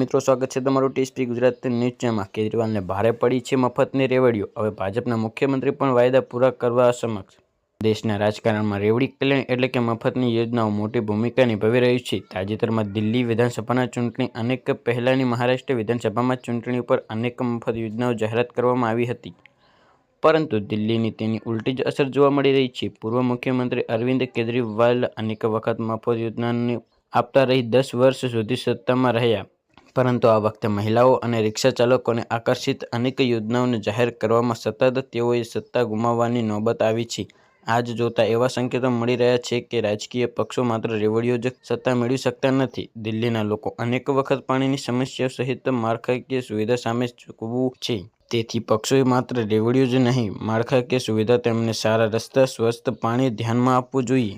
મિત્રો, સ્વાગત છે તમારું ટીએસપી ગુજરાતી ન્યૂઝ ચેનલમાં। કેજરીવાલને ભારે પડી છે મફતની રેવડીઓ। હવે ભાજપના મુખ્યમંત્રી પણ વાયદા પૂરા કરવા અસમક્ષ। દેશના રાજકારણમાં રેવડી કલ્યાણ એટલે કે મફતની યોજનાઓ મોટી ભૂમિકા નિભાવી રહી છે। તાજેતરમાં દિલ્હી વિધાનસભાના ચૂંટણી અને પહેલાની મહારાષ્ટ્ર વિધાનસભામાં ચૂંટણી ઉપર અનેક મફત યોજનાઓ જાહેરાત કરવામાં આવી હતી, પરંતુ દિલ્હીની તેની ઉલટી જ અસર જોવા મળી રહી છે। પૂર્વ મુખ્યમંત્રી અરવિંદ કેજરીવાલ અનેક વખત મફત યોજનાને આપતા રહી 10 વર્ષ સુધી સત્તામાં રહ્યા, પરંતુ આ વખતે મહિલાઓ અને રિક્ષા ચાલકોને આકર્ષિત અનેક યોજનાઓને જાહેર કરવામાં સતત તેઓએ સત્તા ગુમાવવાની નોબત આવી છે। આજ જોતા એવા સંકેતો મળી રહ્યા છે કે રાજકીય પક્ષો માત્ર રેવડીઓ જ સત્તા મેળવી શકતા નથી। દિલ્હીના લોકો અનેક વખત પાણીની સમસ્યાઓ સહિત માળખાકીય સુવિધા સામે ઝૂકવું છે, તેથી પક્ષોએ માત્ર રેવડીઓ જ નહીં, માળખાકીય સુવિધા, તેમને સારા રસ્તા, સ્વચ્છ પાણી ધ્યાનમાં આપવું જોઈએ।